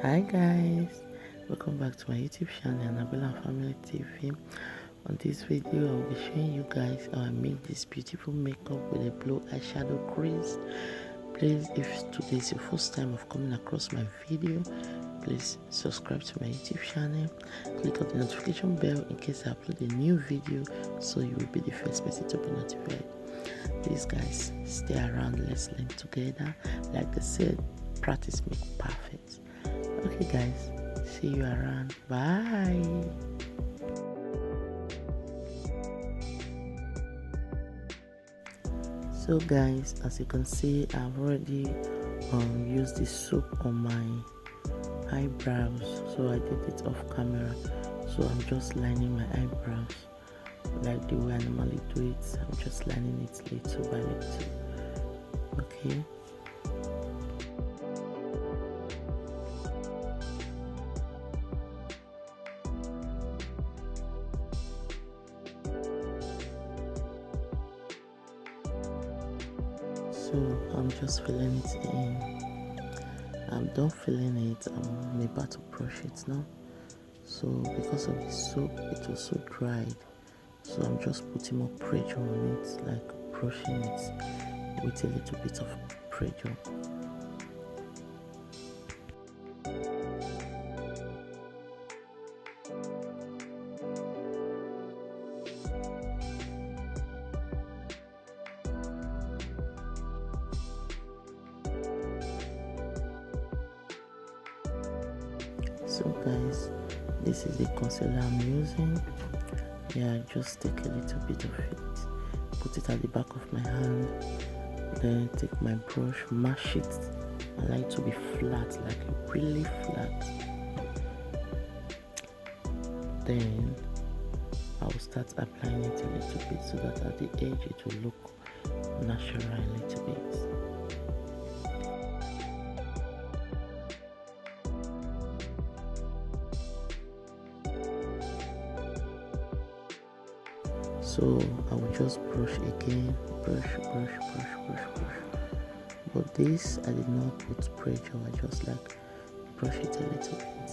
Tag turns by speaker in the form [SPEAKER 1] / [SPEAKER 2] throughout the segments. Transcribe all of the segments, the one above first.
[SPEAKER 1] Hi guys, welcome back to my YouTube channel Annabella Family TV. On this video I will be showing you guys how I make this beautiful makeup with a blue eyeshadow crease. Please, if today is your first time of coming across my video, please subscribe to my YouTube channel, click on the notification bell in case I upload a new video so you will be the first person to be notified. Please guys, stay around, let's learn together. Like they said, practice makes perfect. Okay guys, see you around. Bye. So guys, as you can see, I've already used this soap on my eyebrows. So I did it off camera. So I'm just lining my eyebrows like the way I normally do it. I'm just lining it little by little. Okay. So I'm just filling it in. I'm done filling it. I'm about to brush it now. So because of the soap, it was so dried. So I'm just putting more pressure on it, like brushing it with a little bit of pressure. So guys, this is the concealer I'm using. Yeah, just take a little bit of it, put it at the back of my hand, then take my brush, mash it. I like to be flat, like really flat. Then I will start applying it a little bit so that at the edge it will look natural a little bit. So I will just brush again, brush. But this I did not put pressure, I just like brush it a little bit.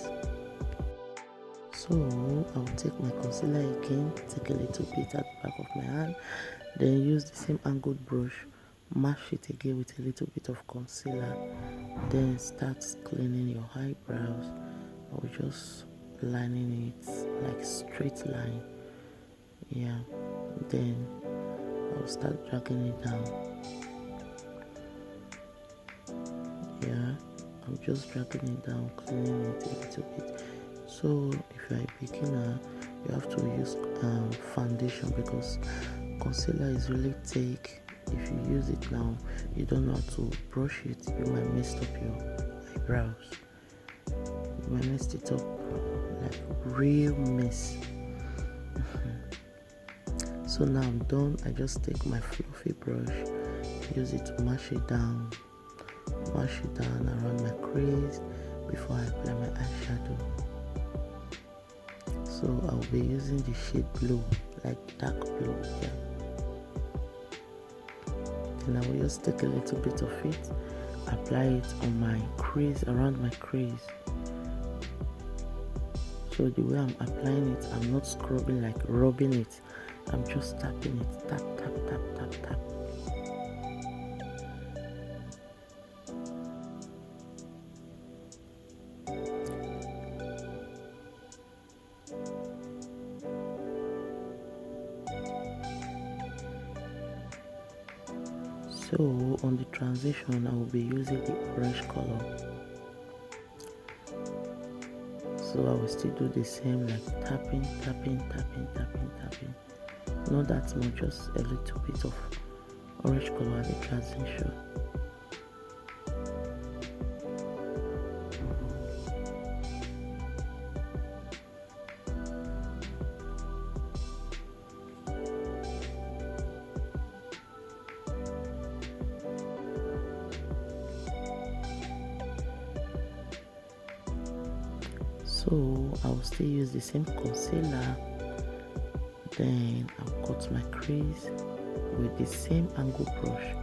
[SPEAKER 1] So I will take my concealer again, take a little bit at the back of my hand, then use the same angled brush, mash it again with a little bit of concealer, then start cleaning your eyebrows. I will just lining it like straight line. Yeah, then I'll start dragging it down. Yeah, I'm just dragging it down, cleaning it a little bit. So if you're a beginner, you have to use foundation because concealer is really thick. If you use it now, you don't know how to brush it, you might mess up your eyebrows. You might mess it up like real mess. So now I'm done. I just take my fluffy brush, use it to mash it down around my crease before I apply my eyeshadow. So I'll be using the shade blue, like dark blue. Yeah. Then I will just take a little bit of it, apply it on my crease, around my crease. So the way I'm applying it, I'm not scrubbing, like rubbing it. I'm just tapping it, tap. So on the transition, I will be using the orange color. So I will still do the same, like tapping. Not that much, just a little bit of orange color at the transition. So I will still use the same concealer, then I'll cut my crease with the same angle brush.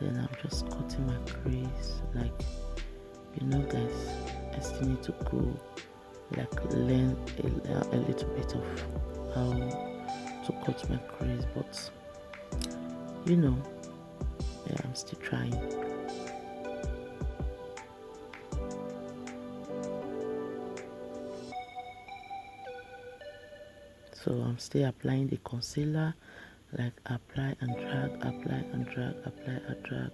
[SPEAKER 1] Then I'm just cutting my crease like You know guys, I still need to go like learn a little bit of how to cut my crease, but you know, yeah, I'm still trying. So I'm still applying the concealer, like apply and drag, apply and drag, apply and drag.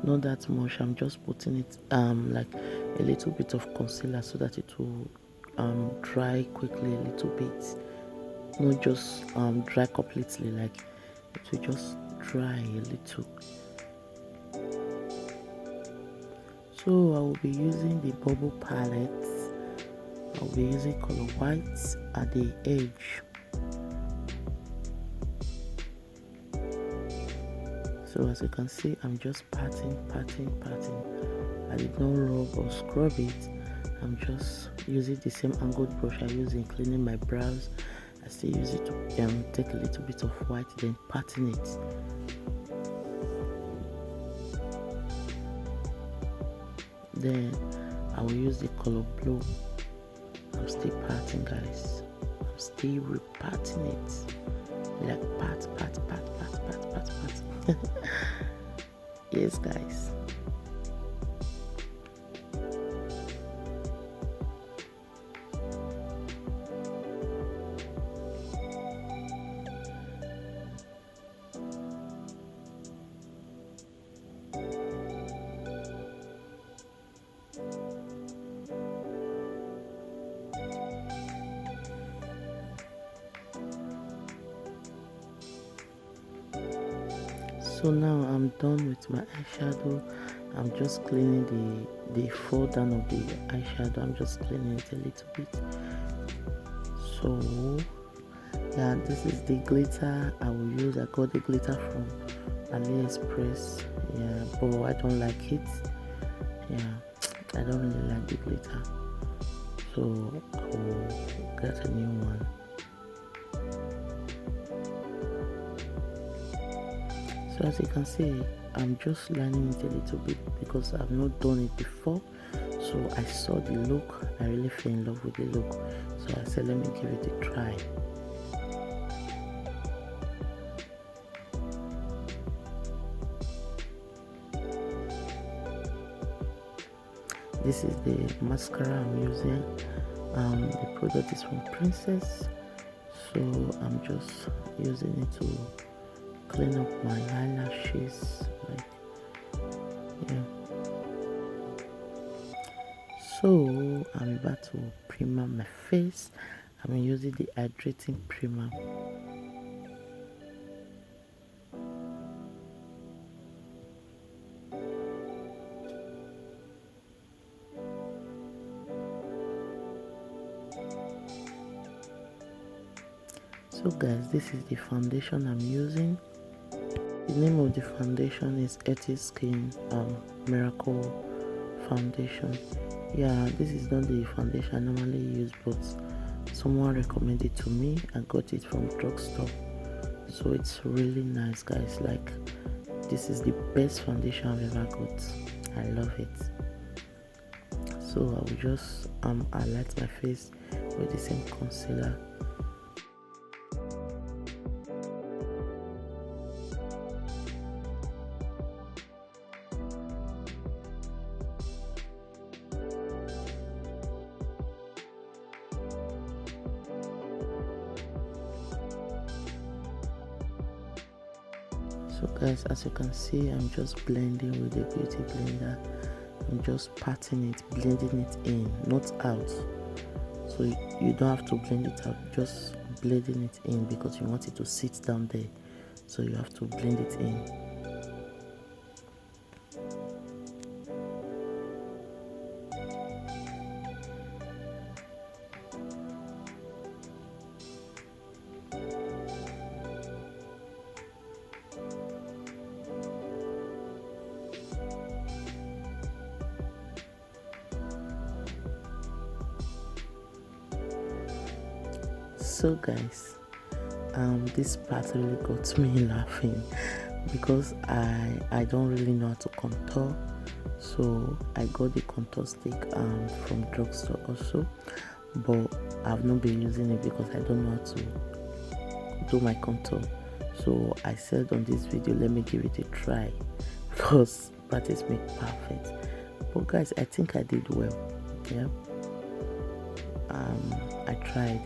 [SPEAKER 1] Not that much, I'm just putting it like a little bit of concealer so that it will dry quickly a little bit, not just dry completely, like it will just dry a little. So I will be using the bubble palette. I'll be using color white at the edge. So as you can see, I'm just patting. I did not rub or scrub it. I'm just using the same angled brush I use in cleaning my brows. I still use it to take a little bit of white, then patting it. Then I will use the color blue. I'm still patting, guys. I'm still repatting it. Like pat. Yes, guys. So now I'm done with my eyeshadow. I'm just cleaning the fall down of the eyeshadow. I'm just cleaning it a little bit. So yeah, this is the glitter I will use. I got the glitter from AliExpress. Yeah, but I don't like it. Yeah, I don't really like the glitter. So I will get a new one. So as you can see, I'm just learning it a little bit because I've not done it before. So I saw the look, I really fell in love with the look. So I said, let me give it a try. This is the mascara I'm using. The product is from Princess. So I'm just using it to clean up my eyelashes, like, yeah. So I'm about to primer my face. I'm using the hydrating primer. So guys, this is the foundation I'm using. The name of the foundation is Etty Skin Miracle Foundation. Yeah, this is not the foundation I normally use, but someone recommended it to me. I got it from drugstore, so it's really nice, guys. Like, this is the best foundation I've ever got. I love it. So I will just highlight my face with the same concealer. So guys, as you can see, I'm just blending with the beauty blender. I'm just patting it, blending it in, not out. So you don't have to blend it out, just blending it in because you want it to sit down there. So you have to blend it in. So guys, this part really got me laughing because I don't really know how to contour. So I got the contour stick from drugstore also, but I've not been using it because I don't know how to do my contour. So I said on this video, let me give it a try because practice makes perfect. But guys, I think I did well. Yeah, I tried.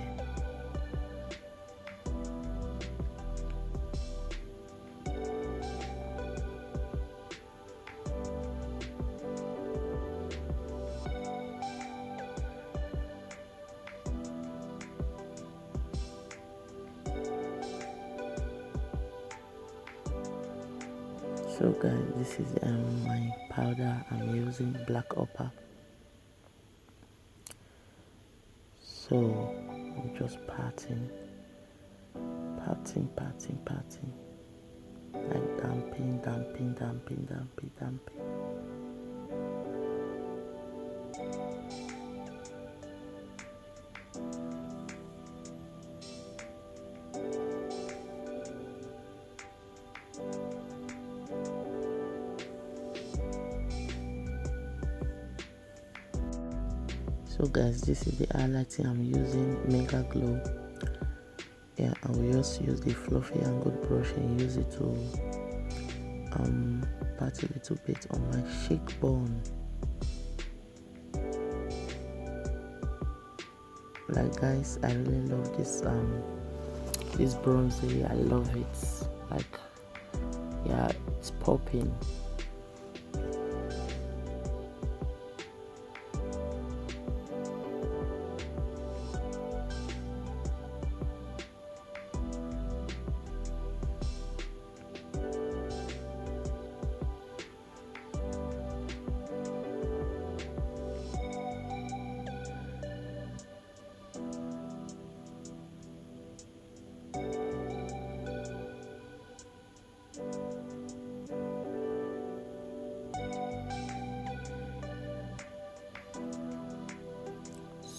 [SPEAKER 1] So guys, this is my powder. I'm using black upper. So I'm just patting, like damping. So guys, this is the highlighting I'm using, Mega Glow. Yeah, I will just use the fluffy angled brush and use it to pat a little bit on my cheekbone. Like guys, I really love this bronzer. I love it. Like, yeah, it's popping.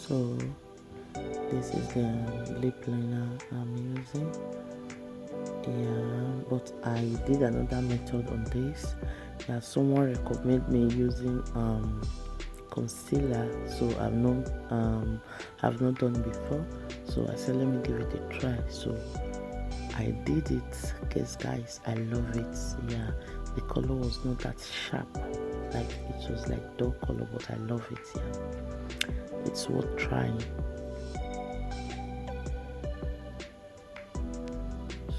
[SPEAKER 1] So this is the lip liner I'm using. Yeah, but I did another method on this. Yeah, someone recommended me using concealer, so I've not done before. So I said let me give it a try. So I did it. Guys, I love it. Yeah, the color was not that sharp, like it was like dull color, but I love it. Yeah, it's worth trying.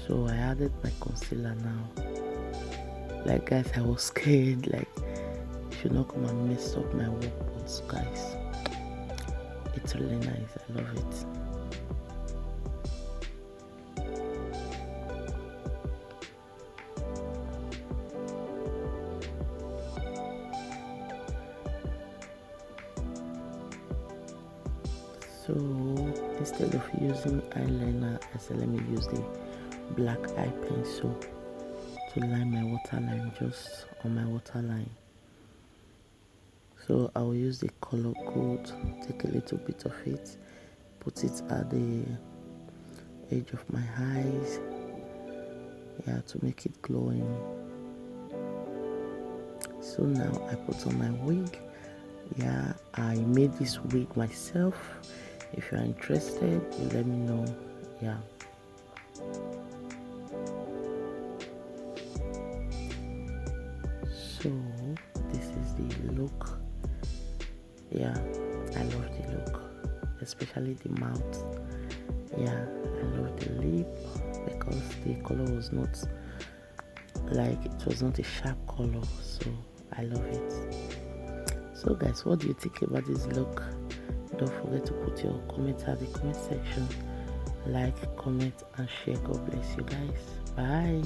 [SPEAKER 1] So I added my concealer now. Like guys, I was scared, like it should not come and mess up my work, but guys, it's really nice. I love it. So instead of using eyeliner, I said let me use the black eye pencil to line my waterline, just on my waterline. So I will use the color code, take a little bit of it, put it at the edge of my eyes, yeah, to make it glowing. So now I put on my wig. Yeah, I made this wig myself. If you are interested, you let me know. Yeah, so this is the look. Yeah, I love the look, especially the mouth. Yeah, I love the lip because the color was not like, it was not a sharp color, so I love it. So guys, what do you think about this look? Don't forget to put your comments at the comment section. Like, comment and share. God bless you guys. Bye.